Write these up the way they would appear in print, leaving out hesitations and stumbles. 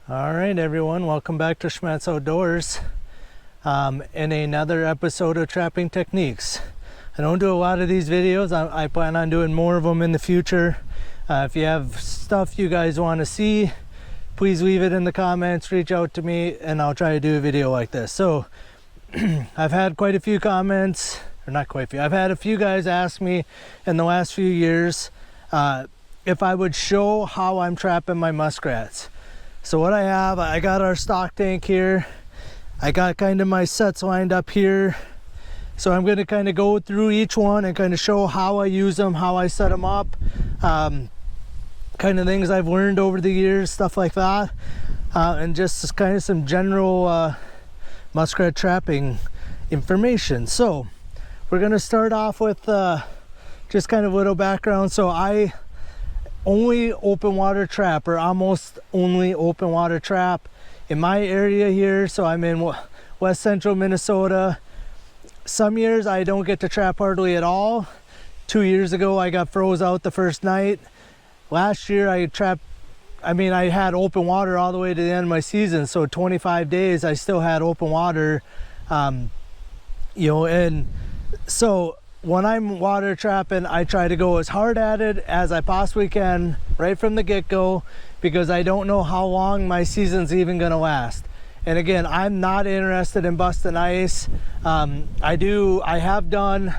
Alright everyone, welcome back to Schmattz Outdoors and another episode of Trapping Techniques. I don't do a lot of these videos. I plan on doing more of them in the future. If you have stuff you guys want to see, please leave it in the comments, reach out to me, and I'll try to do a video like this. So I've had quite a few comments, or not quite a few, I've had a few guys ask me in the last few years if I would show how I'm trapping my muskrats. So what I got our stock tank here. I got kind of my sets lined up here. So I'm going to kind of go through each one and kind of show how I use them, how I set them up, kind of things I've learned over the years, stuff like that, and just kind of some general muskrat trapping information. So we're going to start off with just kind of a little background. So I only open water trap, or almost only open water trap in my area here. So I'm in west central Minnesota. Some years I don't get to trap hardly at all. 2 years ago I got froze out the first night. Last year I had open water all the way to the end of my season, so 25 days I still had open water, and so when I'm water trapping, I try to go as hard at it as I possibly can right from the get-go, because I don't know how long my season's even gonna last. And again, I'm not interested in busting ice. I have done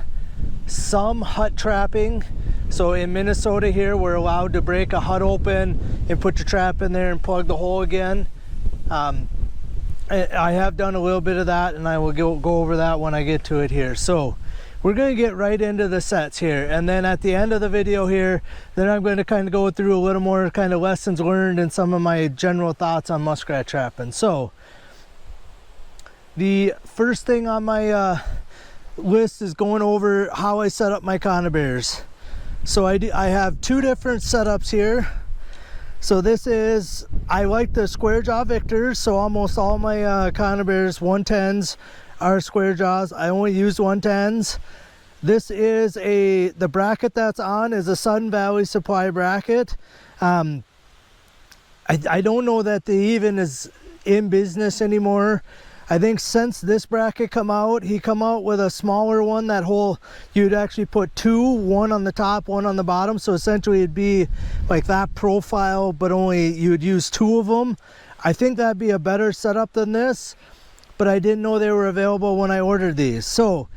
some hut trapping. So in Minnesota here, we're allowed to break a hut open and put your trap in there and plug the hole again. I have done a little bit of that, and I will go over that when I get to it here. So we're going to get right into the sets here, and then at the end of the video here, then I'm going to kind of go through a little more kind of lessons learned and some of my general thoughts on muskrat trapping. So the first thing on my list is going over how I set up my Conibears. So I have two different setups here. So this is, I like the square jaw Victors, so almost all my Conibears 110s are square jaws. I only use 110s. This is the bracket that's on is a Sun Valley Supply bracket. I don't know that they even is in business anymore. I think since this bracket he come out with a smaller one, that whole, you'd actually put two, one on the top, one on the bottom. So essentially it'd be like that profile, but only you'd use two of them. I think that'd be a better setup than this, but I didn't know they were available when I ordered these. So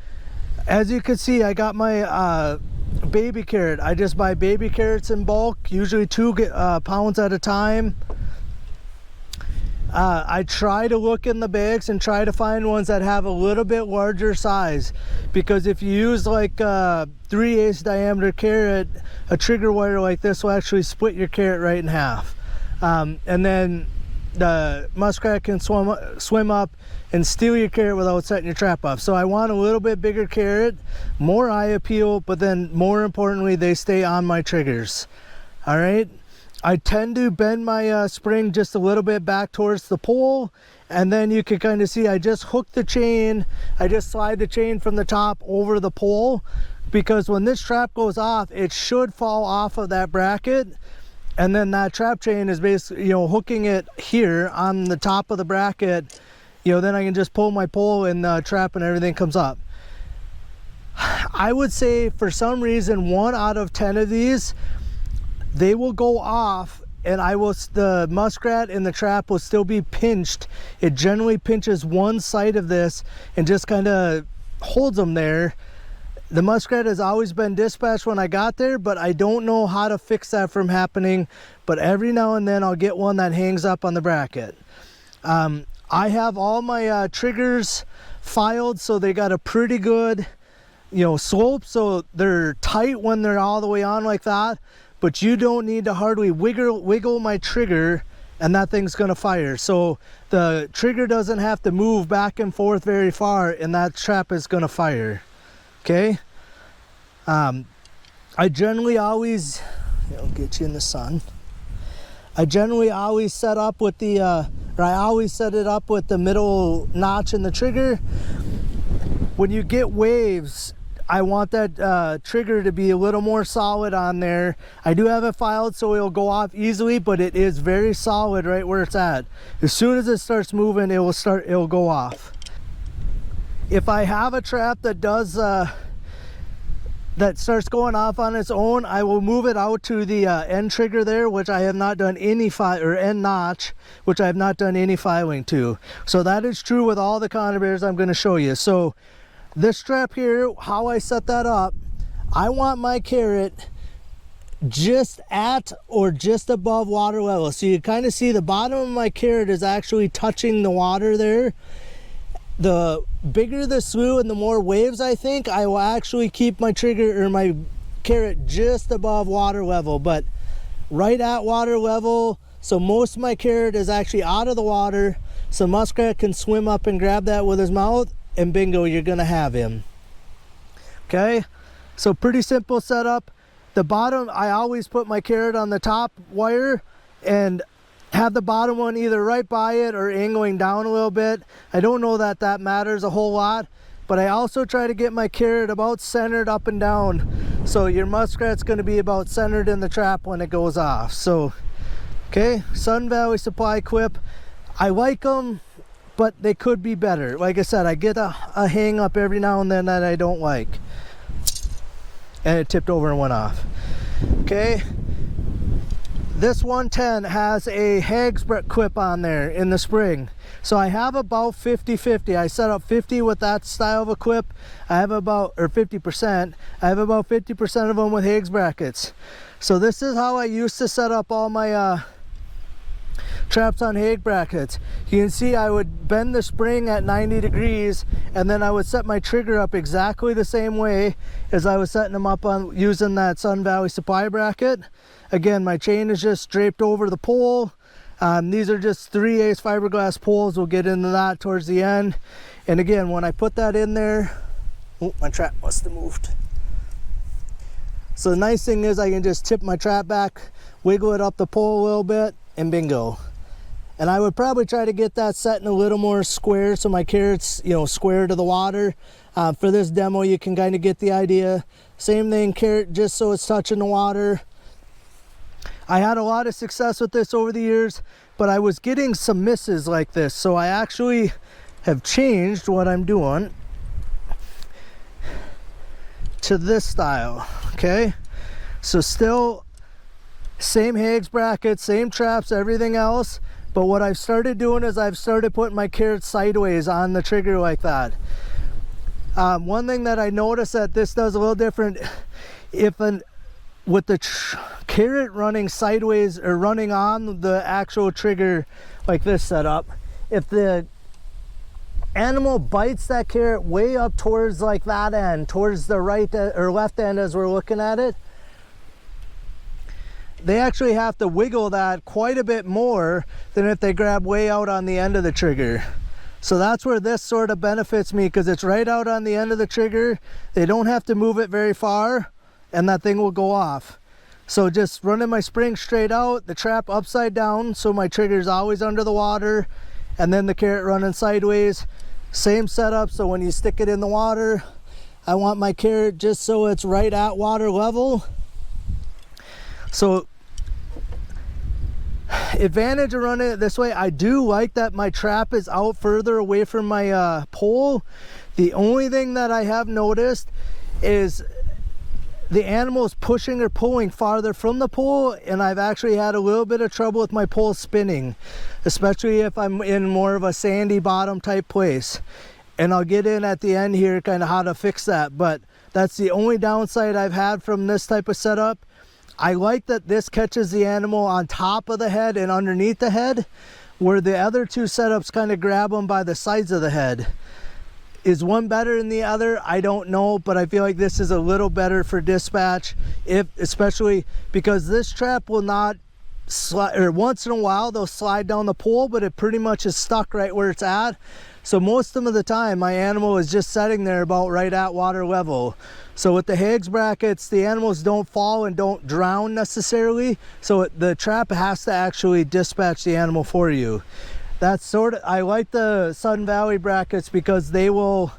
as you can see, I got my baby carrot. I just buy baby carrots in bulk, usually 2 pounds at a time. I try to look in the bags and try to find ones that have a little bit larger size, because if you use like a 3/8 diameter carrot, a trigger wire like this will actually split your carrot right in half, and then the muskrat can swim up and steal your carrot without setting your trap up. So I want a little bit bigger carrot, more eye appeal, but then more importantly, they stay on my triggers. All right. I tend to bend my spring just a little bit back towards the pole, and then you can kind of see I just hook the chain. I just slide the chain from the top over the pole, because when this trap goes off, it should fall off of that bracket, and then that trap chain is basically, hooking it here on the top of the bracket. Then I can just pull my pole and the trap and everything comes up. I would say for some reason 1 out of 10 of these, they will go off, and the muskrat in the trap will still be pinched. It generally pinches one side of this and just kind of holds them there. The muskrat has always been dispatched when I got there, but I don't know how to fix that from happening. But every now and then I'll get one that hangs up on the bracket. I have all my triggers filed, so they got a pretty good slope, so they're tight when they're all the way on like that. But you don't need to hardly wiggle my trigger, and that thing's gonna fire. So the trigger doesn't have to move back and forth very far, and that trap is gonna fire. Okay. I generally always, I'll get you in the sun. I generally always set up with the, or I always set it up with the middle notch in the trigger. When you get waves, I want that trigger to be a little more solid on there. I do have it filed so it'll go off easily, but it is very solid right where it's at. As soon as it starts moving, it'll go off. If I have a trap that does that starts going off on its own, I will move it out to the end trigger there, which I have not done any or end notch, which I have not done any filing to. So that is true with all the Conibears I'm going to show you. So this strap here, how I set that up, I want my carrot just at or just above water level. So you kind of see the bottom of my carrot is actually touching the water there. The bigger the slough and the more waves I think, I will actually keep my trigger or my carrot just above water level, but right at water level. So most of my carrot is actually out of the water, so Muskrat can swim up and grab that with his mouth, and bingo, you're gonna have him. Okay, so pretty simple setup. The bottom, I always put my carrot on the top wire and have the bottom one either right by it or angling down a little bit. I don't know that that matters a whole lot, but I also try to get my carrot about centered up and down, so your muskrat's going to be about centered in the trap when it goes off. So okay, Sun Valley Supply clip, I like them, but they could be better. Like I said, I get a hang up every now and then that I don't like, and it tipped over and went off. Okay, this 110 has a Hags clip on there in the spring. So I have about 50-50. I set up 50 with that style of a clip. I have about, or 50%. I have about 50% of them with Hags brackets. So this is how I used to set up all my traps on Hags brackets. You can see I would bend the spring at 90 degrees, and then I would set my trigger up exactly the same way as I was setting them up on using that Sun Valley Supply bracket. Again, my chain is just draped over the pole. These are just 3/8 fiberglass poles. We'll get into that towards the end. And again, when I put that in there, oh, my trap must have moved. So the nice thing is I can just tip my trap back, wiggle it up the pole a little bit, and bingo. And I would probably try to get that set in a little more square so my carrot's, you know, square to the water. For this demo, you can kind of get the idea. Same thing, carrot just so it's touching the water. I had a lot of success with this over the years, but I was getting some misses like this. So I actually have changed what I'm doing to this style, okay? So still same Hags brackets, same traps, everything else. But what I've started doing is I've started putting my carrot sideways on the trigger like that. One thing that I noticed that this does a little different, with the carrot running sideways or running on the actual trigger like this setup, if the animal bites that carrot way up towards like that end, towards the right or left end as we're looking at it, they actually have to wiggle that quite a bit more than if they grab way out on the end of the trigger. So that's where this sort of benefits me, because it's right out on the end of the trigger. They don't have to move it very far, and that thing will go off. So just running my spring straight out, the trap upside down, so my trigger is always under the water, and then the carrot running sideways. Same setup, so when you stick it in the water, I want my carrot just so it's right at water level. So advantage of running it this way, I do like that my trap is out further away from my pole. The only thing that I have noticed is the animal is pushing or pulling farther from the pole, and I've actually had a little bit of trouble with my pole spinning, especially if I'm in more of a sandy bottom type place. And I'll get in at the end here kind of how to fix that, but that's the only downside I've had from this type of setup. I like that this catches the animal on top of the head and underneath the head, where the other two setups kind of grab them by the sides of the head. Is one better than the other? I don't know, but I feel like this is a little better for dispatch, especially because this trap will not once in a while they'll slide down the pole, but it pretty much is stuck right where it's at. So most of the time my animal is just sitting there about right at water level. So with the Hags brackets, the animals don't fall and don't drown necessarily, so the trap has to actually dispatch the animal for you. That's sort of, I like the Sun Valley brackets because they will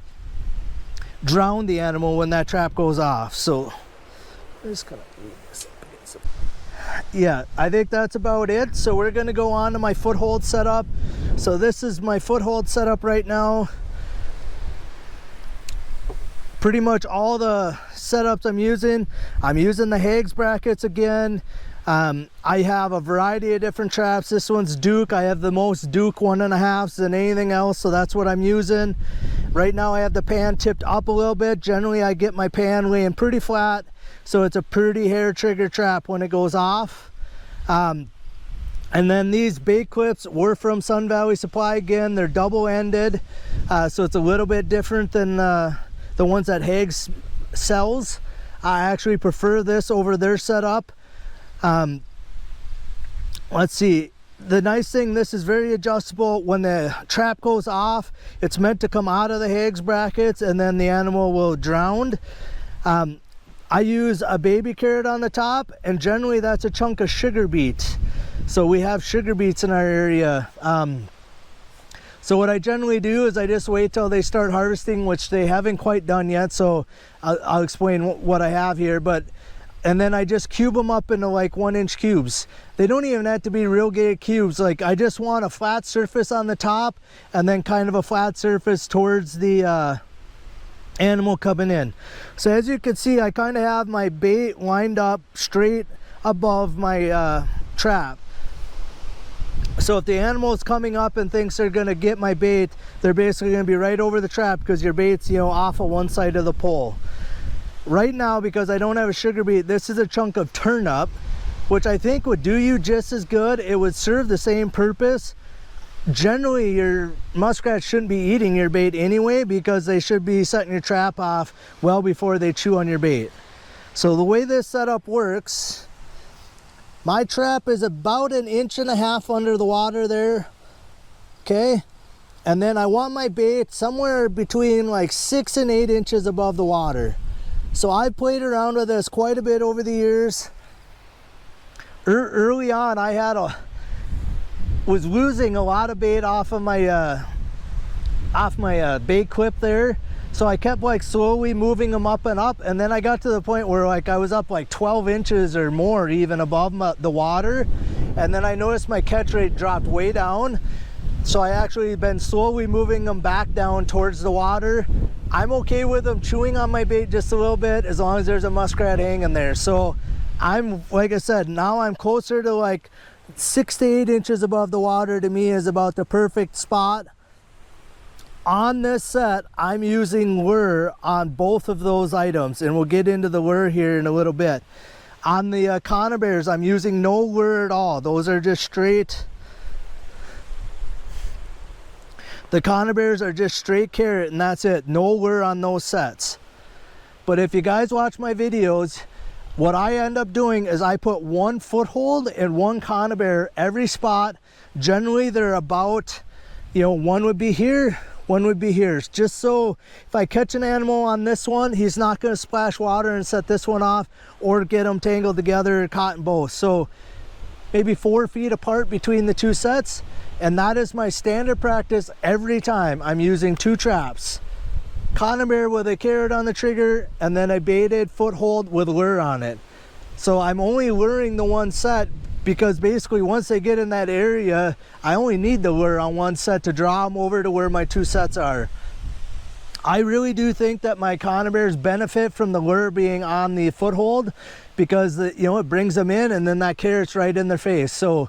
drown the animal when that trap goes off. So I'm just gonna move this up against it. Yeah, I think that's about it. So we're gonna go on to my Foothold setup. So this is my Foothold setup right now. Pretty much all the setups I'm using the Hags brackets again. I have a variety of different traps. This one's Duke. I have the most Duke 1.5s than anything else, so that's what I'm using. Right now I have the pan tipped up a little bit. Generally I get my pan laying pretty flat, so it's a pretty hair trigger trap when it goes off. And then these bait clips were from Sun Valley Supply again. They're double-ended, so it's a little bit different than the ones that Hags sells. I actually prefer this over their setup. Let's see, the nice thing, this is very adjustable. When the trap goes off, it's meant to come out of the Hags brackets and then the animal will drown. I use a baby carrot on the top, and generally that's a chunk of sugar beet. So we have sugar beets in our area. So what I generally do is I just wait till they start harvesting, which they haven't quite done yet, so I'll explain what I have here. And then I just cube them up into like 1-inch cubes. They don't even have to be real big cubes. Like, I just want a flat surface on the top and then kind of a flat surface towards the animal coming in. So as you can see, I kind of have my bait lined up straight above my trap. So if the animal is coming up and thinks they're gonna get my bait, they're basically gonna be right over the trap because your bait's, you know, off of one side of the pole. Right now, because I don't have a sugar beet, this is a chunk of turnip, which I think would do you just as good. It would serve the same purpose. Generally, your muskrat shouldn't be eating your bait anyway, because they should be setting your trap off well before they chew on your bait. So the way this setup works, my trap is about 1.5 inches under the water there, okay? And then I want my bait somewhere between like 6 and 8 inches above the water. So I played around with this quite a bit over the years. Early on, I was losing a lot of bait off of my bait clip there. So I kept like slowly moving them up and up, and then I got to the point where like I was up like 12 inches or more even above the water, and then I noticed my catch rate dropped way down. So I actually been slowly moving them back down towards the water. I'm okay with them chewing on my bait just a little bit as long as there's a muskrat hanging there. So I'm, like I said, now I'm closer to like 6 to 8 inches above the water. To me is about the perfect spot. On this set, I'm using lure on both of those items, and we'll get into the lure here in a little bit. On the Conibears, I'm using no lure at all. Those are just straight. The Conibears are just straight carrot, and that's it. No lure on those sets. But if you guys watch my videos, what I end up doing is I put 1 Foothold and 1 Conibear every spot. Generally, they're about, you know, one would be here, one would be here. Just so if I catch an animal on this one, he's not going to splash water and set this one off or get them tangled together, caught in both. So maybe 4 feet apart between the 2 sets. And that is my standard practice every time. I'm using 2 traps. Conibear with a carrot on the trigger, and then a baited Foothold with lure on it. So I'm only luring the 1 set because basically once they get in that area, I only need the lure on 1 set to draw them over to where my 2 sets are. I really do think that my Conibears benefit from the lure being on the Foothold because you know, it brings them in and then that carrot's right in their face. So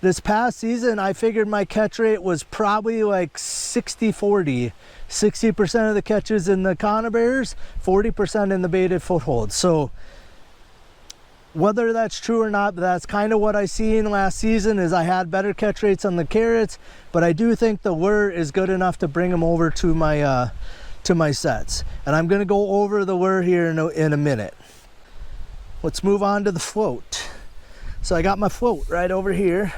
this past season, I figured my catch rate was probably like 60-40. 60% of the catches in the Conibears, 40% in the baited Foothold. So whether that's true or not, but that's kind of what I seen last season. Is I had better catch rates on the carrots, but I do think the lure is good enough to bring them over to my sets. And I'm going to go over the lure here in a minute. Let's move on to the float. So I got my float right over here.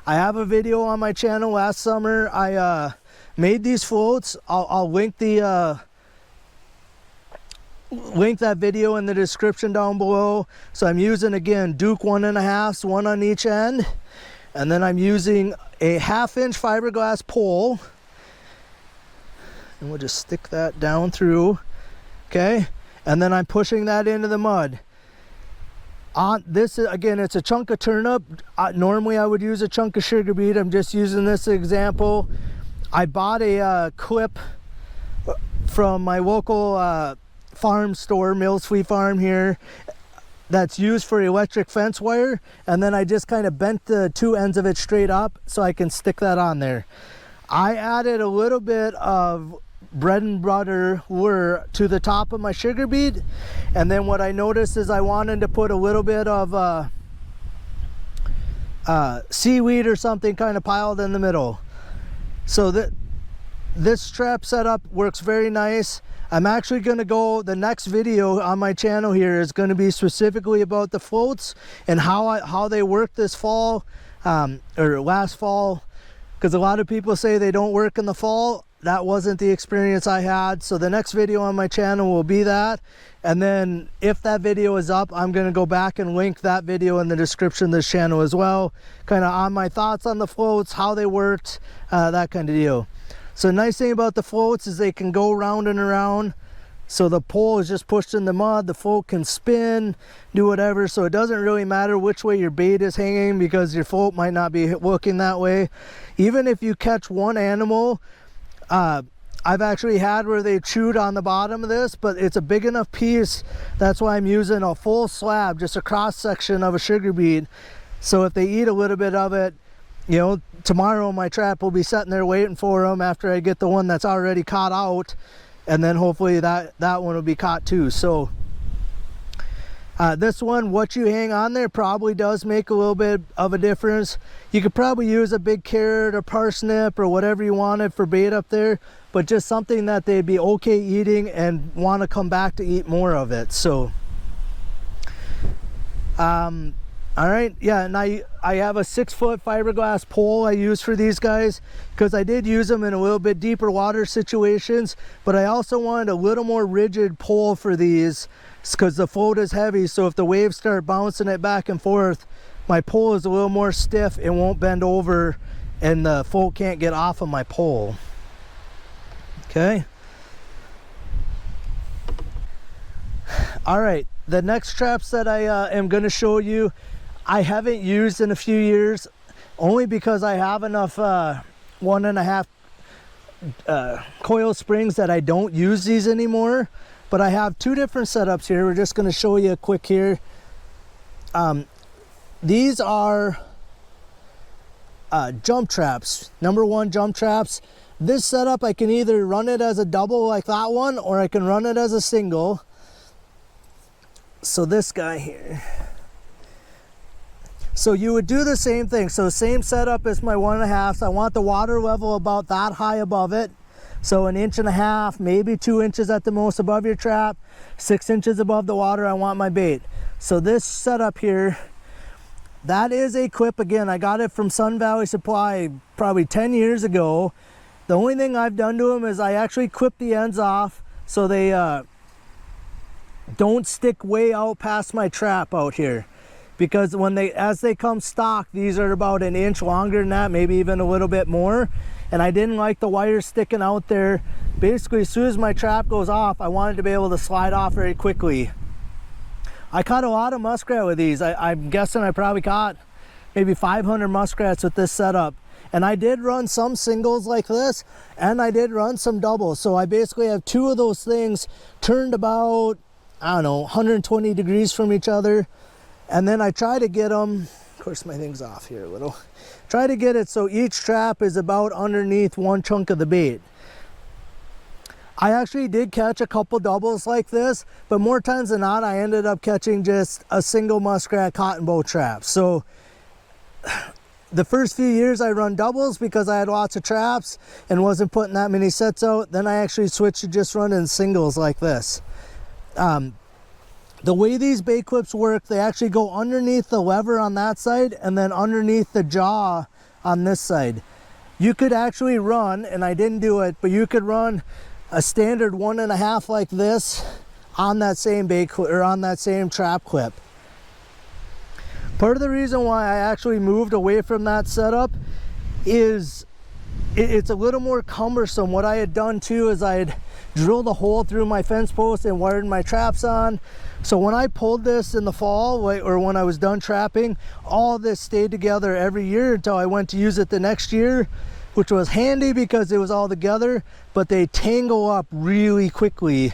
I have a video on my channel last summer. I made these floats. I'll link the link that video in the description down below. So I'm using, again, Duke 1.5s, one on each end, and then I'm using a 1/2-inch fiberglass pole, and we'll just stick that down through. Okay, and then I'm pushing that into the mud. On this, again, it's a chunk of turnip. Normally I would use a chunk of sugar beet. I'm just using this example. I bought a clip from my local farm store, Mills Flea Farm here, that's used for electric fence wire, and then I just kind of bent the two ends of it straight up so I can stick that on there. I added a little bit of bread and butter lure to the top of my sugar beet, and then what I noticed is I wanted to put a little bit of seaweed or something kind of piled in the middle. So this trap setup works very nice. I'm actually going to go, the next video on my channel here is going to be specifically about the floats and how they work this fall, or last fall, because a lot of people say they don't work in the fall. That wasn't the experience I had. So the next video on my channel will be that. And then if that video is up, I'm going to go back and link that video in the description of this channel as well, kind of on my thoughts on the floats, how they worked, that kind of deal. So the nice thing about the floats is they can go round and around. So the pole is just pushed in the mud, the float can spin, do whatever. So it doesn't really matter which way your bait is hanging, because your float might not be looking that way. Even if you catch one animal, I've actually had where they chewed on the bottom of this, but it's a big enough piece. That's why I'm using a full slab, just a cross section of a sugar beet. So if they eat a little bit of it, you know, tomorrow my trap will be sitting there waiting for them after I get the one that's already caught out, and then hopefully that one will be caught too. So this one, what you hang on there probably does make a little bit of a difference. You could probably use a big carrot or parsnip or whatever you wanted for bait up there, but just something that they'd be okay eating and want to come back to eat more of it. So all right, yeah, and I have a 6-foot fiberglass pole I use for these guys, because I did use them in a little bit deeper water situations, but I also wanted a little more rigid pole for these, because the float is heavy. So if the waves start bouncing it back and forth, my pole is a little more stiff, it won't bend over, and the float can't get off of my pole. Okay. All right, the next traps that I am going to show you, I haven't used in a few years, only because I have enough 1.5 coil springs that I don't use these anymore. But I have two different setups here. We're just going to show you quick here. These are jump traps, #1 jump traps. This setup, I can either run it as a double like that one, or I can run it as a single. So this guy here. So you would do the same thing. So same setup as my 1.5s. I want the water level about that high above it. So 1.5 inches, maybe 2 inches at the most above your trap, 6 inches above the water, I want my bait. So this setup here, that is a clip. Again, I got it from Sun Valley Supply probably 10 years ago. The only thing I've done to them is I actually clip the ends off so they don't stick way out past my trap out here. Because as they come stock, these are about 1 inch longer than that, maybe even a little bit more. And I didn't like the wire sticking out there. Basically, as soon as my trap goes off, I wanted to be able to slide off very quickly. I caught a lot of muskrat with these. I'm guessing I probably caught maybe 500 muskrats with this setup. And I did run some singles like this, and I did run some doubles. So I basically have two of those things turned about, I don't know, 120 degrees from each other. And then I try to get them, of course my thing's off here a little, try to get it so each trap is about underneath one chunk of the bait. I actually did catch a couple doubles like this, but more times than not I ended up catching just a single muskrat cotton bow trap. So the first few years I run doubles because I had lots of traps and wasn't putting that many sets out. Then I actually switched to just running singles like this. The way these bait clips work, they actually go underneath the lever on that side and then underneath the jaw on this side. You could actually run, and I didn't do it, but you could run a standard 1.5 like this on that same bait clip, or on that same trap clip. Part of the reason why I actually moved away from that setup is it's a little more cumbersome. What I had done too is I had drilled a hole through my fence post and wired my traps on. So when I pulled this in the fall, or when I was done trapping, all of this stayed together every year until I went to use it the next year, which was handy because it was all together, but they tangle up really quickly.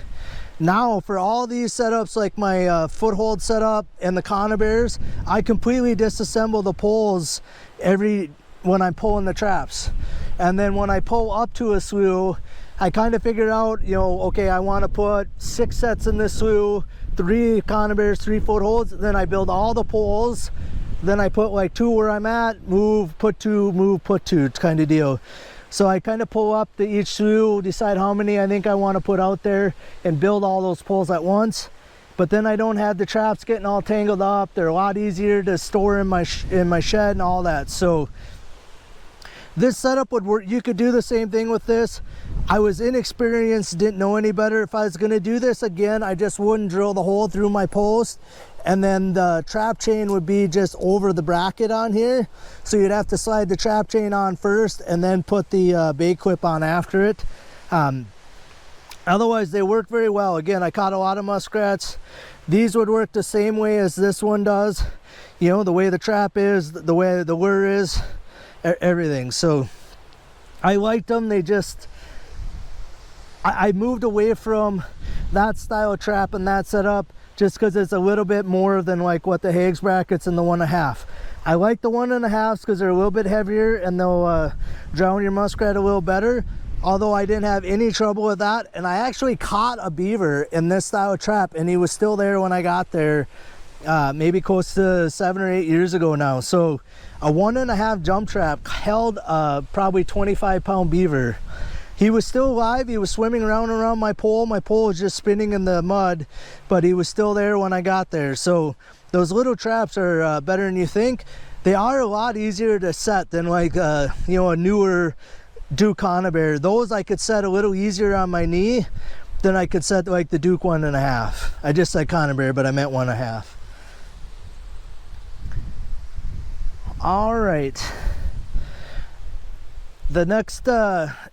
Now for all these setups, like my Foothold setup and the Conibears, I completely disassemble the poles when I'm pulling the traps. And then when I pull up to a slough, I kind of figured out, you know, okay, I want to put 6 sets in this slough, 3 Conibears, 3 Footholds. Then I build all the poles. Then I put like 2 where I'm at, move, put 2, move, put 2 kind of deal. So I kind of pull up to each slough, decide how many I think I want to put out there, and build all those poles at once. But then I don't have the traps getting all tangled up. They're a lot easier to store in my shed and all that. So this setup would work. You could do the same thing with this. I was inexperienced, didn't know any better. If I was going to do this again, I just wouldn't drill the hole through my post, and then the trap chain would be just over the bracket on here. So you'd have to slide the trap chain on first and then put the bait clip on after it. Otherwise, they work very well. Again, I caught a lot of muskrats. These would work the same way as this one does. You know, the way the trap is, the way the lure is, everything. So I liked them. They just, I moved away from that style of trap and that setup just because it's a little bit more than like what the Hags brackets and the 1.5. I like the 1.5s because they're a little bit heavier and they'll drown your muskrat a little better. Although I didn't have any trouble with that, and I actually caught a beaver in this style of trap, and he was still there when I got there, maybe close to 7 or 8 years ago now. So a 1.5 jump trap held probably 25-pound beaver. He was still alive. He was swimming around my pole. My pole was just spinning in the mud, but he was still there when I got there. So those little traps are better than you think. They are a lot easier to set than like you know, a newer Duke Conibear. Those I could set a little easier on my knee than I could set like the Duke 1.5. I just said Conibear, but I meant 1.5. All right. The next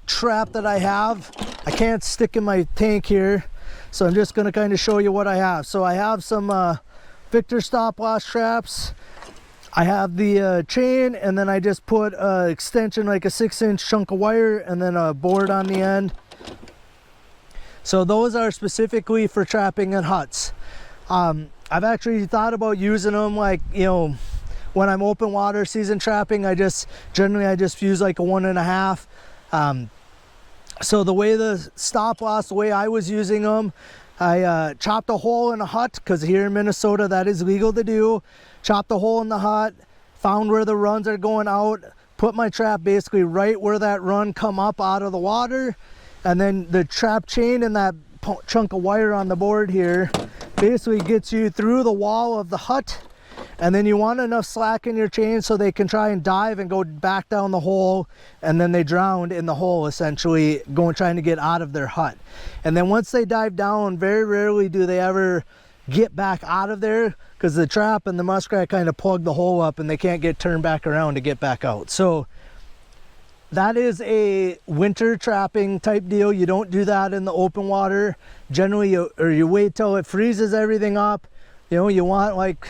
trap that I have, I can't stick in my tank here, so I'm just going to kind of show you what I have. So I have some Victor stop loss traps. I have the chain, and then I just put an extension, like a 6-inch chunk of wire, and then a board on the end. So those are specifically for trapping in huts. I've actually thought about using them, like, you know, when I'm open water season trapping. Generally I just use like a 1.5. So the way the stop loss, the way I was using them, I chopped a hole in a hut, because here in Minnesota that is legal to do. Chopped a hole in the hut, found where the runs are going out, put my trap basically right where that run come up out of the water, and then the trap chain and that chunk of wire on the board here basically gets you through the wall of the hut. And then you want enough slack in your chain so they can try and dive and go back down the hole, and then they drowned in the hole, essentially trying to get out of their hut. And then once they dive down, very rarely do they ever get back out of there, because the trap and the muskrat kind of plug the hole up and they can't get turned back around to get back out. So that is a winter trapping type deal. You don't do that in the open water. Generally, you wait till it freezes everything up. You know, you want like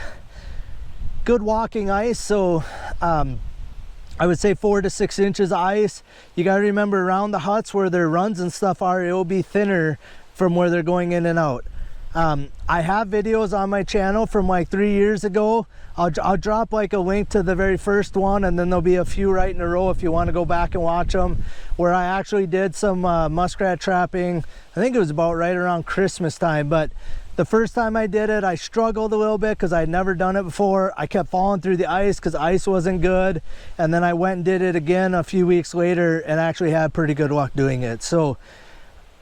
good walking ice. So I would say 4 to 6 inches of ice. You got to remember, around the huts where their runs and stuff are, it will be thinner from where they're going in and out. I have videos on my channel from like 3 years ago. I'll drop like a link to the very first one, and then there'll be a few right in a row if you want to go back and watch them, where I actually did some muskrat trapping. I think it was about right around Christmas time, but the first time I did it, I struggled a little bit because I'd never done it before. I kept falling through the ice because ice wasn't good, and then I went and did it again a few weeks later and actually had pretty good luck doing it. So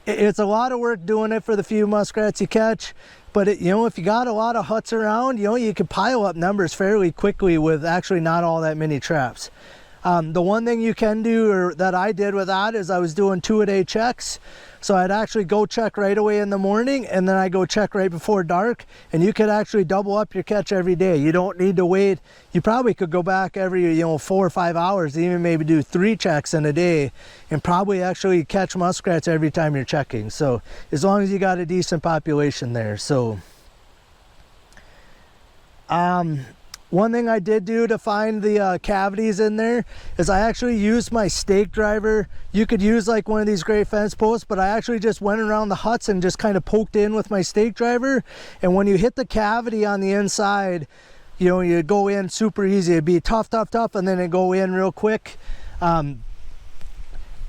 it's a lot of work doing it for the few muskrats you catch, but you know, if you got a lot of huts around, you know, you can pile up numbers fairly quickly with actually not all that many traps. The one thing you can do, or that I did with that, is I was doing 2-a-day checks. So I'd actually go check right away in the morning, and then I go check right before dark, and you could actually double up your catch every day. You don't need to wait. You probably could go back every, you know, 4 or 5 hours, even maybe do 3 checks in a day, and probably actually catch muskrats every time you're checking. So as long as you got a decent population there. So one thing I did do to find the cavities in there is I actually used my stake driver. You could use like one of these great fence posts, but I actually just went around the huts and just kind of poked in with my stake driver. And when you hit the cavity on the inside, you know, you go in super easy. It'd be tough, and then it'd go in real quick.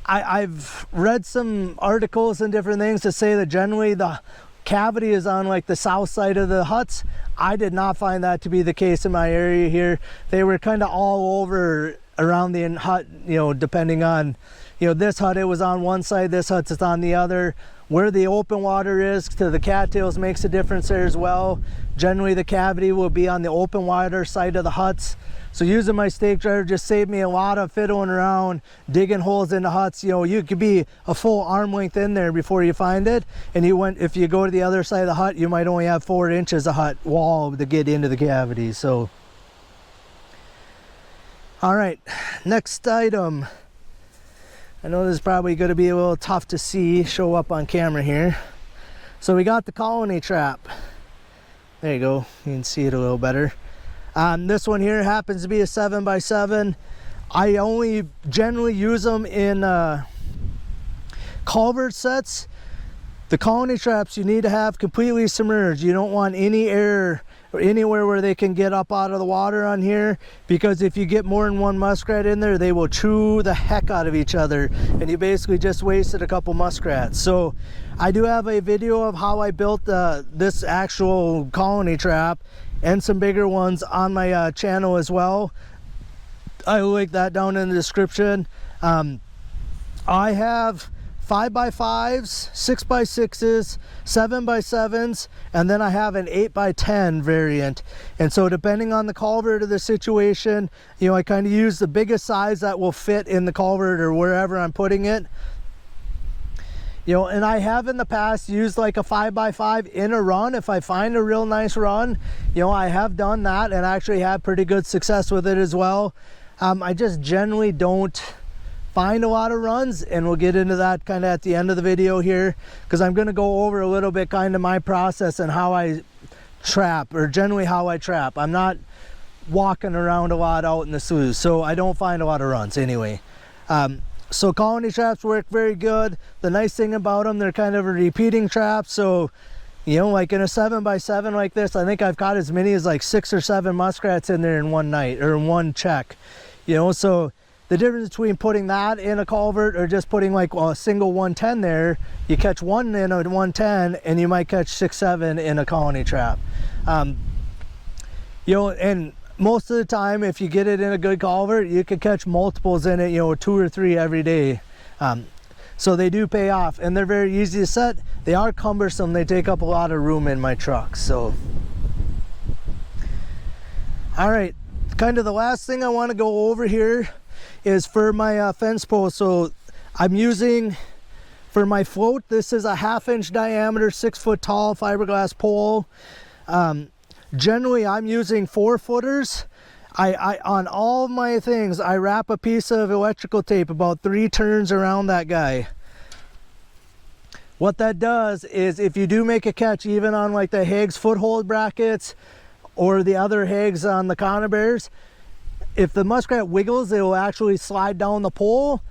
I've read some articles and different things to say that generally the cavity is on like the south side of the huts. I did not find that to be the case in my area here. They were kind of all over around the hut, you know, depending on, you know, this hut, it was on one side, this hut is on the other. Where the open water is to the cattails makes a difference there as well. Generally the cavity will be on the open water side of the huts. So using my stake driver just saved me a lot of fiddling around, digging holes in the huts. You know, you could be a full arm length in there before you find it. And if you go to the other side of the hut, you might only have 4 inches of hut wall to get into the cavity. So, all right, next item. I know this is probably going to be a little tough to show up on camera here. So we got the colony trap. There you go, you can see it a little better. This one here happens to be a 7x7. I only generally use them in culvert sets. The colony traps you need to have completely submerged. You don't want any air or anywhere where they can get up out of the water on here, because if you get more than one muskrat in there, they will chew the heck out of each other, and you basically just wasted a couple muskrats. So I do have a video of how I built this actual colony trap and some bigger ones on my channel as well. I'll link that down in the description. I have 5x5s, 6x6s, 7x7s, and then I have an 8x10 variant. And so depending on the culvert or the situation, you know, I kind of use the biggest size that will fit in the culvert or wherever I'm putting it. You know, and I have in the past used like a 5x5 in a run. If I find a real nice run, you know, I have done that and actually had pretty good success with it as well. I just generally don't find a lot of runs, and we'll get into that kind of at the end of the video here, because I'm going to go over a little bit kind of my process and how I trap, or generally how I trap. I'm not walking around a lot out in the sloughs, so I don't find a lot of runs anyway. So colony traps work very good. The nice thing about them, they're kind of a repeating trap. So, you know, like in a 7x7 like this, I think I've caught as many as like 6 or 7 muskrats in there in one night, or in one check. You know, so the difference between putting that in a culvert or just putting like a single 110 there, you catch one in a 110 and you might catch 6, 7 in a colony trap. You know, and most of the time, if you get it in a good culvert, you can catch multiples in it, you know, 2 or 3 every day. So they do pay off, and they're very easy to set. They are cumbersome. They take up a lot of room in my truck. So, all right, kind of the last thing I want to go over here is for my fence post. So I'm using, for my float, this is a 1/2 inch diameter, 6 foot tall fiberglass pole. Generally, I'm using 4-footers. I on all of my things, I wrap a piece of electrical tape about 3 turns around that guy. What that does is, if you do make a catch, even on like the Hags Foothold brackets or the other Hags on the Conibears, if the muskrat wiggles, it will actually slide down the pole,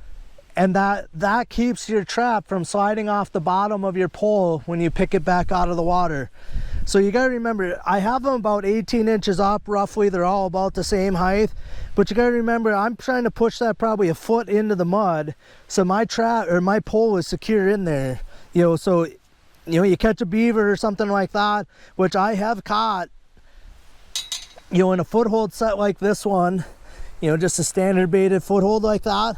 and that keeps your trap from sliding off the bottom of your pole when you pick it back out of the water. So you got to remember, I have them about 18 inches up roughly. They're all about the same height, but you got to remember, I'm trying to push that probably a foot into the mud, so my trap or my pole is secure in there. You know, so, you know, you catch a beaver or something like that, which I have caught, you know, in a foothold set like this one, you know, just a standard baited foothold like that.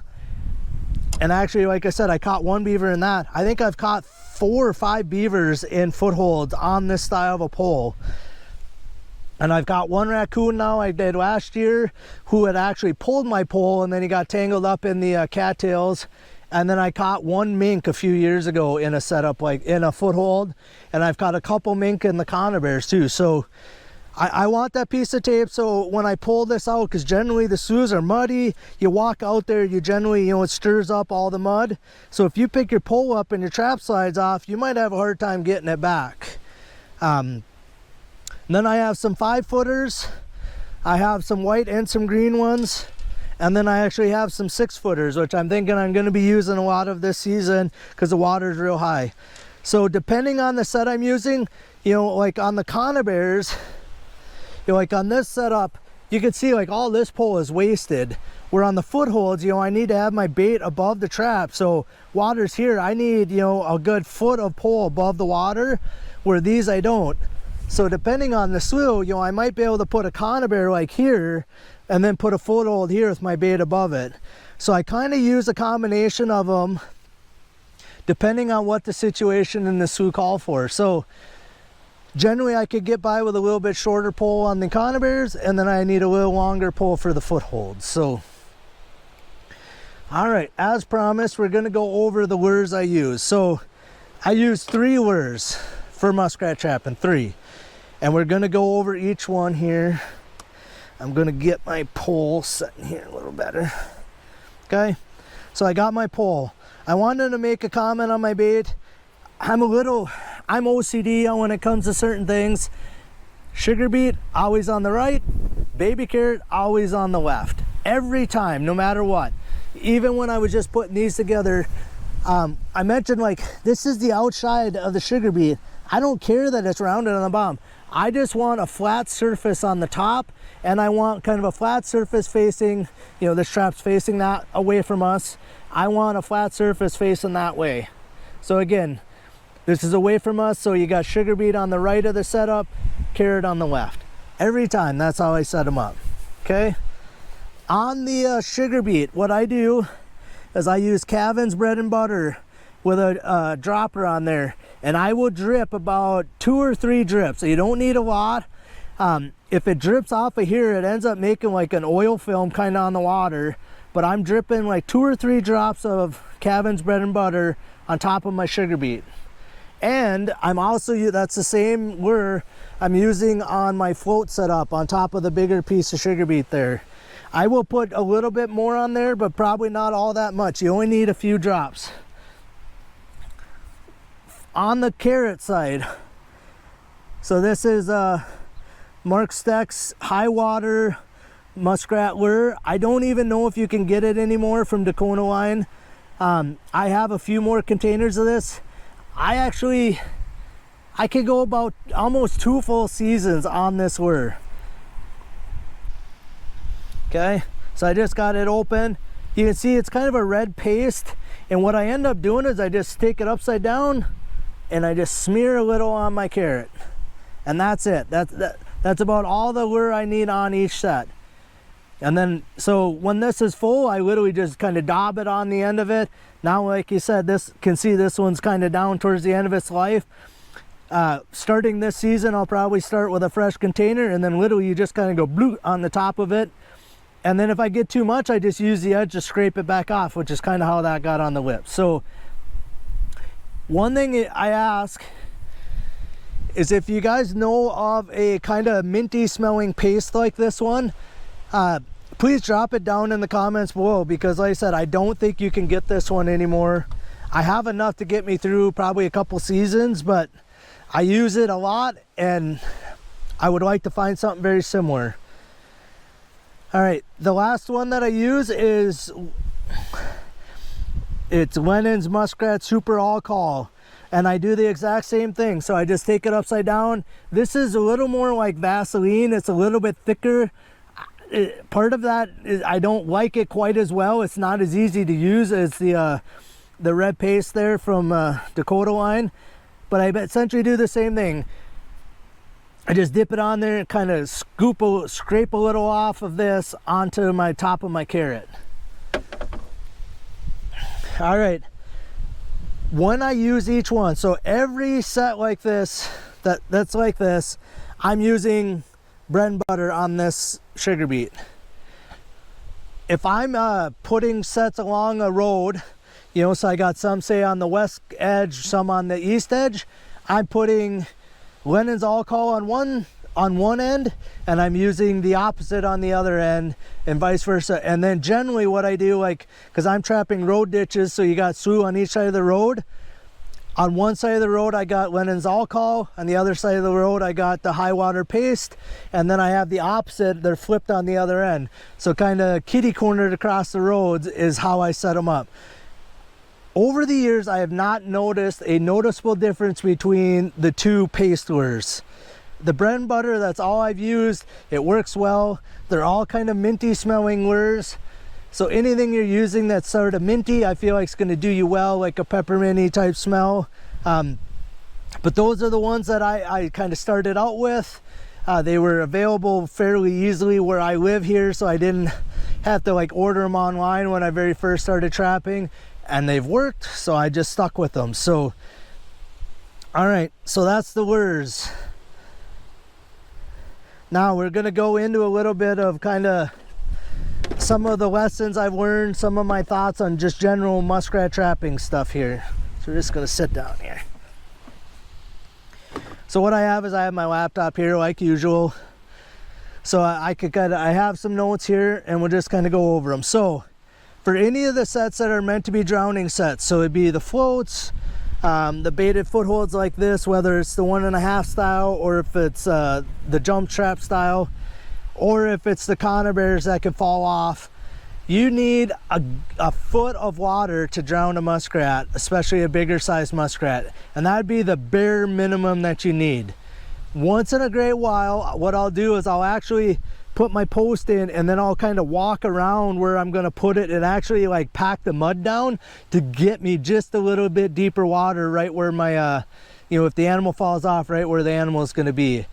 And actually, like I said, I caught one beaver in that. I think I've caught 4 or 5 beavers in footholds on this style of a pole. And I've got one raccoon now I did last year who had actually pulled my pole, and then he got tangled up in the cattails. And then I caught one mink a few years ago in a setup, like in a foothold. And I've caught a couple mink in the Conibears too. So I want that piece of tape so when I pull this out, because generally the sloughs are muddy, you walk out there, you generally, it stirs up all the mud. So if you pick your pole up and your trap slides off, you might have a hard time getting it back. And then I have some 5-footers. I have some white and some green ones. And then I actually have some 6-footers, which I'm thinking I'm going to be using a lot of this season because the water is real high. So depending on the set I'm using, like on the Conibears, like on this setup, you can see like all this pole is wasted. Where on the footholds, I need to have my bait above the trap. So water's here, I need, a good foot of pole above the water, where these I don't. So depending on the slough, I might be able to put a Conibear like here, and then put a foothold here with my bait above it. So I kind of use a combination of them, depending on what the situation and the slough call for. So generally I could get by with a little bit shorter pole on the Conibears, and then I need a little longer pole for the footholds. So, all right, as promised, we're gonna go over the lures I use. So I use 3 lures for muskrat trapping, 3. And we're gonna go over each one here. I'm gonna get my pole set in here a little better. Okay, so I got my pole. I wanted to make a comment on my bait. I'm OCD on when it comes to certain things. Sugar beet, always on the right. Baby carrot, always on the left. Every time, no matter what. Even when I was just putting these together, I mentioned like, this is the outside of the sugar beet. I don't care that it's rounded on the bottom. I just want a flat surface on the top, and I want kind of a flat surface facing, this trap's facing that away from us. I want a flat surface facing that way. So again, this is away from us, so you got sugar beet on the right of the setup, carrot on the left. Every time, that's how I set them up, okay? On the sugar beet, what I do is I use Cavan's bread and butter with a dropper on there, and I will drip about 2 or 3 drips. So you don't need a lot. If it drips off of here, it ends up making like an oil film kind of on the water, but I'm dripping like 2 or 3 drops of Cavan's bread and butter on top of my sugar beet. And I'm also, that's the same lure I'm using on my float setup on top of the bigger piece of sugar beet there. I will put a little bit more on there, but probably not all that much. You only need a few drops. On the carrot side, so this is Mark Steck's high water muskrat lure. I don't even know if you can get it anymore from Dakota line. I have a few more containers of this. I could go about almost 2 full seasons on this lure. Okay, so I just got it open. You can see it's kind of a red paste, and what I end up doing is I just take it upside down and I just smear a little on my carrot, and that's it. That's about all the lure I need on each set. And then, so when this is full, I literally just kind of daub it on the end of it. Now, like you said, this one's kind of down towards the end of its life. Starting this season, I'll probably start with a fresh container, and then literally you just kind of go bloop on the top of it. And then if I get too much, I just use the edge to scrape it back off, which is kind of how that got on the lip. So one thing I ask is if you guys know of a kind of minty smelling paste like this one, please drop it down in the comments below, because like I said, I don't think you can get this one anymore. I have enough to get me through probably a couple seasons, but I use it a lot and I would like to find something very similar. All right, the last one that I use is, it's Lennon's Muskrat Super All Call, and I do the exact same thing. So I just take it upside down. This is a little more like Vaseline. It's a little bit thicker. Part of that is I don't like it quite as well. It's not as easy to use as the red paste there from Dakota line, but I essentially do the same thing. I just dip it on there and kind of scrape a little off of this onto my top of my carrot. All right, when I use each one, so every set like this, that's like this, I'm using bread and butter on this sugar beet. If I'm putting sets along a road, you know, so I got some say on the west edge, some on the east edge, I'm putting Lennon's alcohol on one end, and I'm using the opposite on the other end, and vice versa. And then generally what I do, like, because I'm trapping road ditches, so you got slough on each side of the road. On one side of the road I got Lennon's alcohol, on the other side of the road I got the high water paste, and then I have the opposite, they're flipped on the other end. So kind of kitty cornered across the roads is how I set them up. Over the years I have not noticed a noticeable difference between the two paste lures. The bread and butter, that's all I've used. It works well. They're all kind of minty smelling lures. So anything you're using that's sort of minty, I feel like it's going to do you well, like a pepperminty type smell. But those are the ones that I kind of started out with. They were available fairly easily where I live here, so I didn't have to like order them online when I very first started trapping, and they've worked, so I just stuck with them. So, all right, so that's the lures. Now we're going to go into a little bit of kind of some of the lessons I've learned, some of my thoughts on just general muskrat trapping stuff here. So we're just going to sit down here. So what I have is I have my laptop here like usual. So I have some notes here, and we'll just kind of go over them. So for any of the sets that are meant to be drowning sets, so it'd be the floats, the baited footholds like this, whether it's the 1.5 style, or if it's the jump trap style, or if it's the Conibears that can fall off, you need a foot of water to drown a muskrat, especially a bigger sized muskrat, and that'd be the bare minimum that you need. Once in a great while, what I'll do is I'll actually put my post in, and then I'll kind of walk around where I'm going to put it and actually like pack the mud down to get me just a little bit deeper water right where my you know, if the animal falls off, right where the animal is going to be.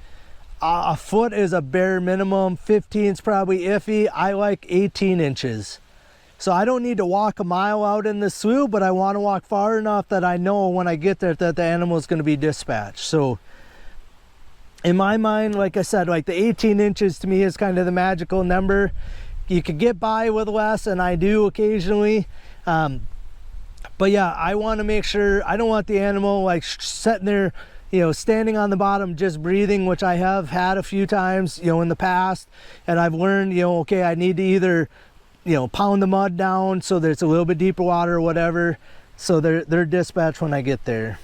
A foot is a bare minimum. 15 is probably iffy. I like 18 inches. So I don't need to walk a mile out in the slough, but I want to walk far enough that I know when I get there that the animal is going to be dispatched. So in my mind, like I said, like the 18 inches to me is kind of the magical number. You could get by with less, and I do occasionally. But yeah, I want to make sure, I don't want the animal like sitting there, you know, standing on the bottom just breathing, which I have had a few times, you know, in the past. And I've learned, you know, okay, I need to either, you know, pound the mud down so there's a little bit deeper water or whatever, so they're dispatched when I get there.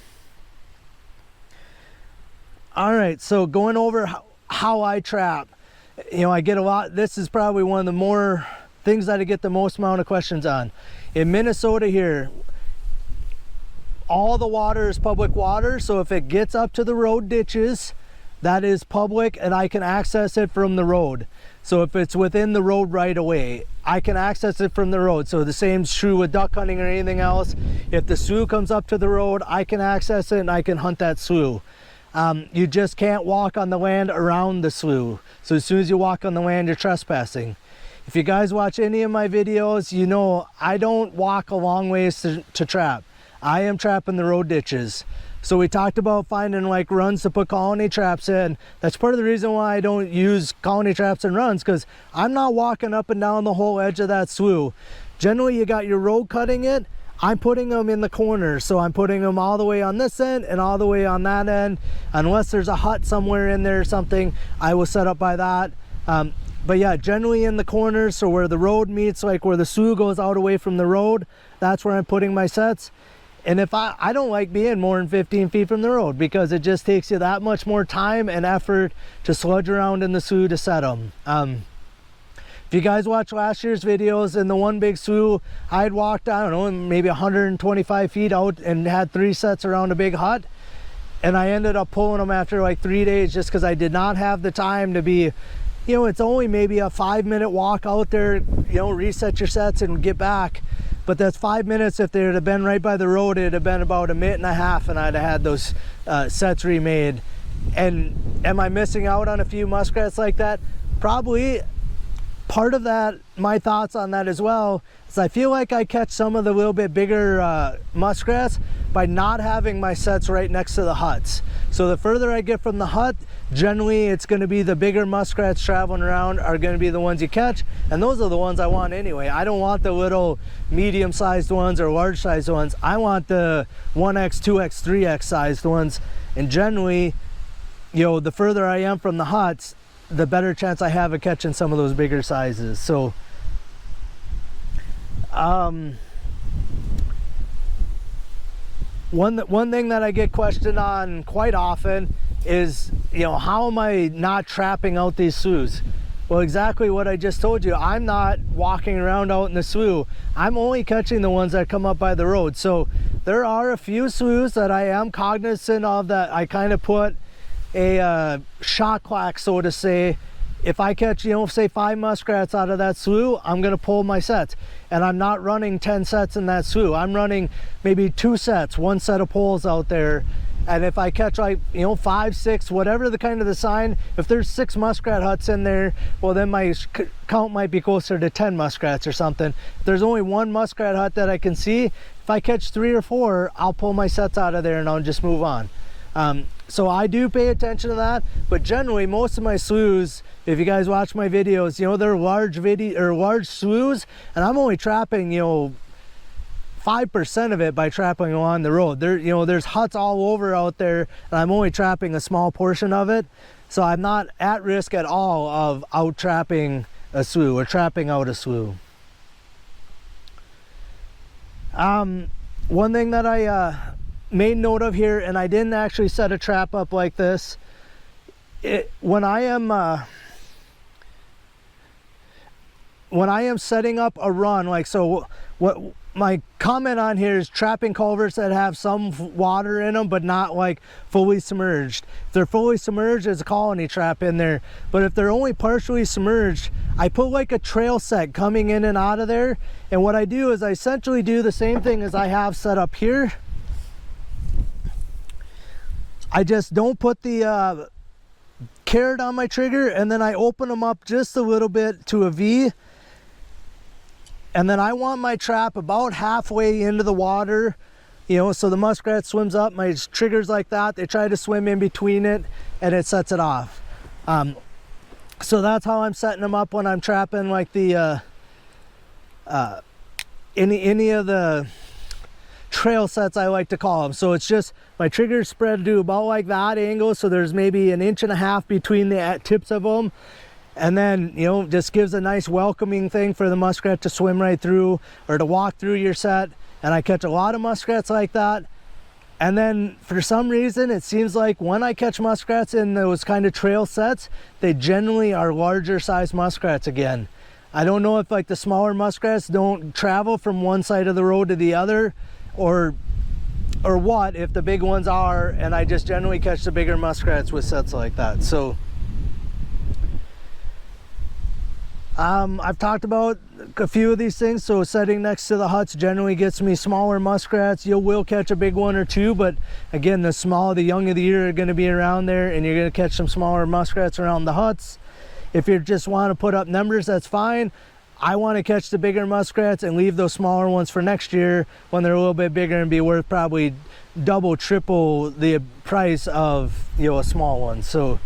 All right, so going over how I trap, you know, I get a lot, this is probably one of the more things that I get the most amount of questions on. In Minnesota here, all the water is public water, so if it gets up to the road ditches, that is public, and I can access it from the road. So if it's within the road right away, I can access it from the road. So the same is true with duck hunting or anything else. If the slough comes up to the road, I can access it and I can hunt that slough. You just can't walk on the land around the slough. So as soon as you walk on the land, you're trespassing. If you guys watch any of my videos, you know I don't walk a long ways to trap. I am trapping the road ditches. So we talked about finding like runs to put colony traps in. That's part of the reason why I don't use colony traps and runs, because I'm not walking up and down the whole edge of that slough. Generally, you got your road cutting it. I'm putting them in the corners, so I'm putting them all the way on this end and all the way on that end. Unless there's a hut somewhere in there or something, I will set up by that. But yeah, generally in the corners, so where the road meets, like where the slough goes out away from the road, that's where I'm putting my sets. And if I don't like being more than 15 feet from the road, because it just takes you that much more time and effort to sludge around in the slough to set them. If you guys watch last year's videos, in the one big slough, I'd walked, I don't know, maybe 125 feet out and had 3 sets around a big hut. And I ended up pulling them after like 3 days just because I did not have the time to be, you know, it's only maybe a 5-minute walk out there, you know, reset your sets and get back. But that's 5 minutes. If they would have been right by the road, it'd have been about 1.5 minutes, and I'd have had those sets remade. And am I missing out on a few muskrats like that? Probably. Part of that my thoughts on that as well is I feel like I catch some of the little bit bigger muskrats by not having my sets right next to the huts. So the further I get from the hut, generally it's going to be the bigger muskrats traveling around are going to be the ones you catch, and those are the ones I want anyway. I don't want the little medium sized ones or large sized ones. I want the 1x, 2x, 3x sized ones, and generally, you know, the further I am from the huts, the better chance I have of catching some of those bigger sizes. So one thing that I get questioned on quite often is, you know, how am I not trapping out these sloughs? Well, exactly what I just told you. I'm not walking around out in the slough. I'm only catching the ones that come up by the road. So there are a few sloughs that I am cognizant of that I kind of put a shot clock, so to say. If I catch, you know, say 5 muskrats out of that slough, I'm going to pull my sets, and I'm not running 10 sets in that slough. I'm running maybe 2 sets, 1 set of poles out there. And if I catch, like, you know, 5, 6, whatever the kind of the sign, if there's 6 muskrat huts in there, well, then my count might be closer to 10 muskrats or something. If there's only 1 muskrat hut that I can see, if I catch 3 or 4, I'll pull my sets out of there and I'll just move on. So I do pay attention to that, but generally most of my sloughs, if you guys watch my videos, you know, they're large sloughs, and I'm only trapping, you know, 5% of it by trapping along the road. There, you know, there's huts all over out there, and I'm only trapping a small portion of it, so I'm not at risk at all of out trapping a slough or trapping out a slough. One thing that I made note of here, and I didn't actually set a trap up like this, when I am setting up a run, like, so what my comment on here is trapping culverts that have some water in them but not like fully submerged. If they're fully submerged, there's a colony trap in there, but if they're only partially submerged, I put like a trail set coming in and out of there. And what I do is I essentially do the same thing as I have set up here. I just don't put the carrot on my trigger, and then I open them up just a little bit to a V, and then I want my trap about halfway into the water, you know, so the muskrat swims up, my trigger's like that, they try to swim in between it, and it sets it off. So that's how I'm setting them up when I'm trapping, like the any of the trail sets, I like to call them. So it's just my trigger spread to about like that angle, so there's maybe 1.5 inches between the tips of them, and then, you know, just gives a nice welcoming thing for the muskrat to swim right through or to walk through your set. And I catch a lot of muskrats like that. And then for some reason it seems like when I catch muskrats in those kind of trail sets, they generally are larger size muskrats again. I don't know if like the smaller muskrats don't travel from one side of the road to the other, or what, if the big ones are, and I just generally catch the bigger muskrats with sets like that. So I've talked about a few of these things. So setting next to the huts generally gets me smaller muskrats. You will catch a big one or two, but again, the young of the year are going to be around there, and you're going to catch some smaller muskrats around the huts. If you just want to put up numbers, that's fine. I want to catch the bigger muskrats and leave those smaller ones for next year when they're a little bit bigger and be worth probably double, triple the price of, you know, a small one. So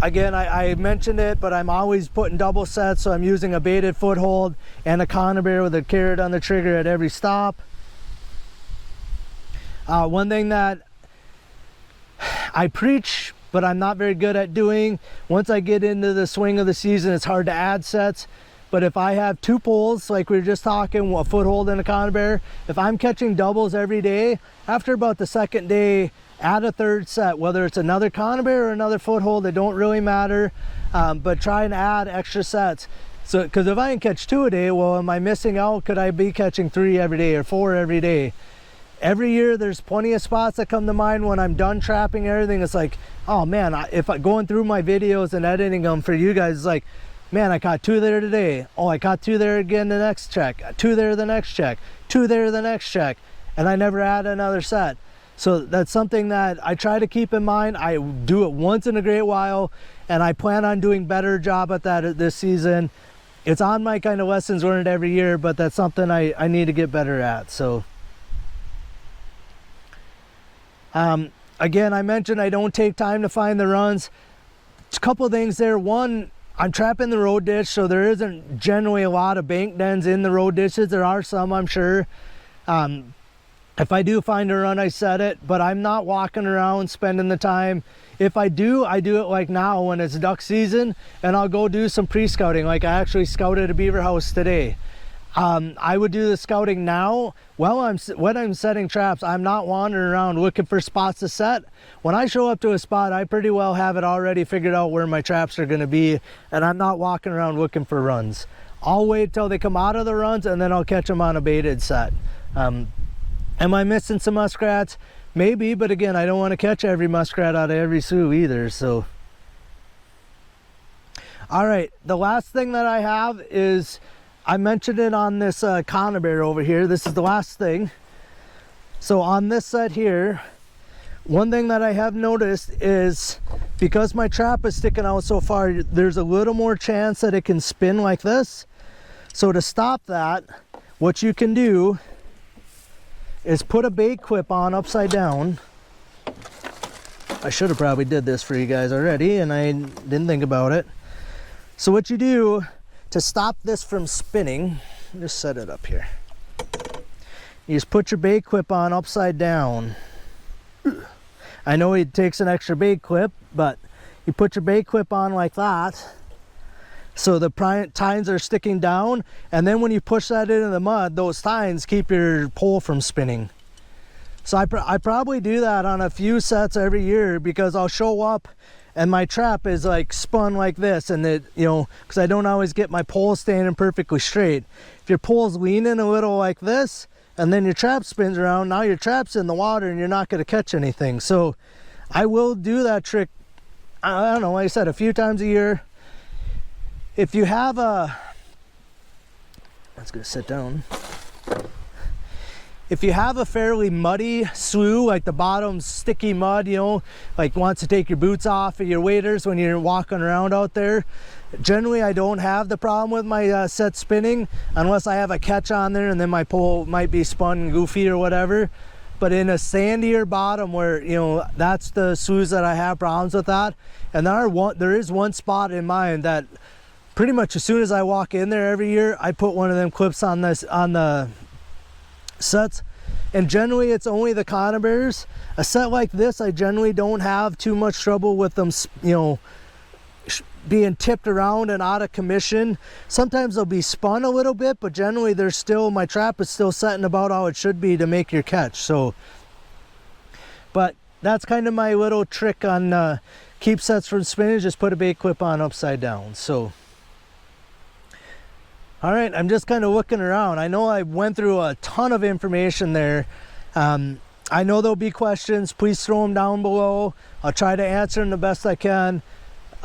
again, I mentioned it, but I'm always putting double sets, so I'm using a baited Foothold and a Conibear with a carrot on the trigger at every stop. One thing that I preach, but I'm not very good at doing, once I get into the swing of the season, it's hard to add sets. But if I have 2 poles, like we were just talking, a Foothold and a Conibear, if I'm catching doubles every day, after about the 2nd day, add a 3rd set, whether it's another Conibear or another Foothold, it don't really matter, but try and add extra sets. So, because if I can catch 2 a day, well, am I missing out? Could I be catching 3 every day or 4 every day? Every year there's plenty of spots that come to mind when I'm done trapping everything. It's like, oh man, if I'm going through my videos and editing them for you guys, it's like, man, I caught 2 there today. Oh, I caught 2 there again the next check. 2 there the next check. 2 there the next check. And I never add another set. So that's something that I try to keep in mind. I do it once in a great while, and I plan on doing better job at that this season. it's on my kind of lessons learned every year, but that's something I need to get better at. So again, I mentioned I don't take time to find the runs. A couple of things there. One, I'm trapping the road ditch, so there isn't generally a lot of bank dens in the road ditches. There are some, I'm sure. If I do find a run, I set it, but I'm not walking around spending the time. If I do it like now when it's duck season, and I'll go do some pre-scouting. Like I actually scouted a beaver house today. I would do the scouting now when I'm setting traps. I'm not wandering around looking for spots to set. When I show up to a spot, I pretty well have it already figured out where my traps are going to be, and I'm not walking around looking for runs. I'll wait till they come out of the runs, and then I'll catch them on a baited set. Am I missing some muskrats? Maybe, but again, I don't want to catch every muskrat out of every slough either. So, all right, the last thing that I have is, I mentioned it on this Conibear over here. This is the last thing. So on this set here, one thing that I have noticed is because my trap is sticking out so far, there's a little more chance that it can spin like this. So to stop that, what you can do is put a bait clip on upside down. I should have probably did this for you guys already, and I didn't think about it. So what you do to stop this from spinning, just set it up here. You just put your bait clip on upside down. I know it takes an extra bait clip, but you put your bait clip on like that, so the tines are sticking down, and then when you push that into the mud, those tines keep your pole from spinning. So I probably do that on a few sets every year, because I'll show up and my trap is like spun like this, and it, you know, because I don't always get my pole standing perfectly straight. If your pole's leaning a little like this, and then your trap spins around, now your trap's in the water and you're not going to catch anything. So I will do that trick, I don't know, like I said, a few times a year. If you have a, let's go sit down. If you have a fairly muddy slough, like the bottom's sticky mud, you know, like wants to take your boots off of your waders when you're walking around out there, generally I don't have the problem with my set spinning, unless I have a catch on there and then my pole might be spun goofy or whatever. But in a sandier bottom where, you know, that's the sloughs that I have problems with that. And there is one spot in mind that pretty much as soon as I walk in there every year, I put one of them clips on the sets, and generally it's only the Conibears. A set like this, I generally don't have too much trouble with them, you know, being tipped around and out of commission. Sometimes they'll be spun a little bit, but generally they're still, my trap is still setting about how it should be to make your catch. So, but that's kind of my little trick on keep sets from spinning. Just put a bait clip on upside down. So all right, I'm just kind of looking around. I know I went through a ton of information there. I know there'll be questions. Please throw them down below. I'll try to answer them the best I can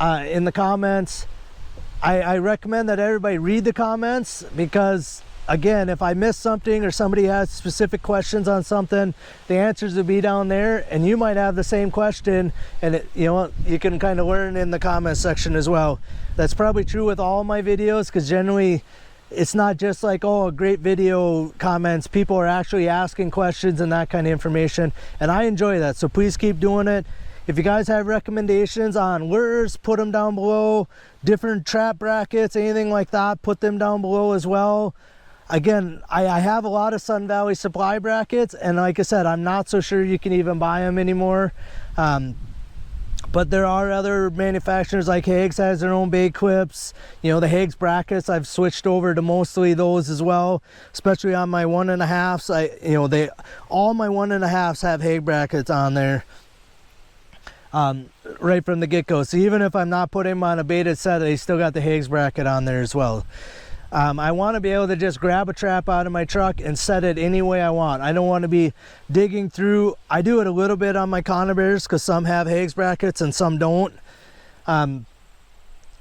in the comments. I recommend that everybody read the comments, because again, if I miss something or somebody has specific questions on something, the answers will be down there, and you might have the same question, and you know, you can kind of learn in the comment section as well. That's probably true with all my videos, because generally it's not just like, oh, great video comments. People are actually asking questions and that kind of information, and I enjoy that. So please keep doing it. If you guys have recommendations on lures, put them down below. Different trap brackets, anything like that, put them down below as well. Again, I have a lot of Sun Valley supply brackets, and like I said, I'm not so sure you can even buy them anymore. But there are other manufacturers, like Hags has their own bait clips. You know, the Hags brackets, I've switched over to mostly those as well, especially on my 1.5s. All my 1.5s have Hag brackets on there right from the get-go. So even if I'm not putting them on a baited set, they still got the Hags bracket on there as well. I want to be able to just grab a trap out of my truck and set it any way I want. I don't want to be digging through. I do it a little bit on my Conibears, because some have Hags brackets and some don't.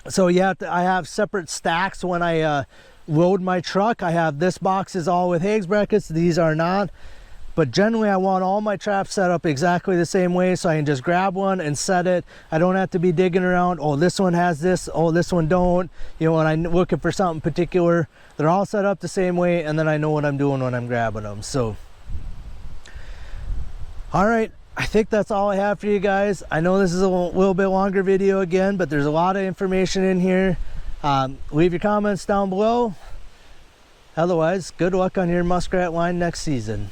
So I have separate stacks when I load my truck. I have this box is all with Hags brackets. These are not. But generally I want all my traps set up exactly the same way, so I can just grab one and set it. I don't have to be digging around, oh this one has this, oh this one don't. You know, when I'm looking for something particular, they're all set up the same way, and then I know what I'm doing when I'm grabbing them. So all right, I think that's all I have for you guys. I know this is a little bit longer video again, but there's a lot of information in here. Leave your comments down below. Otherwise, good luck on your muskrat line next season.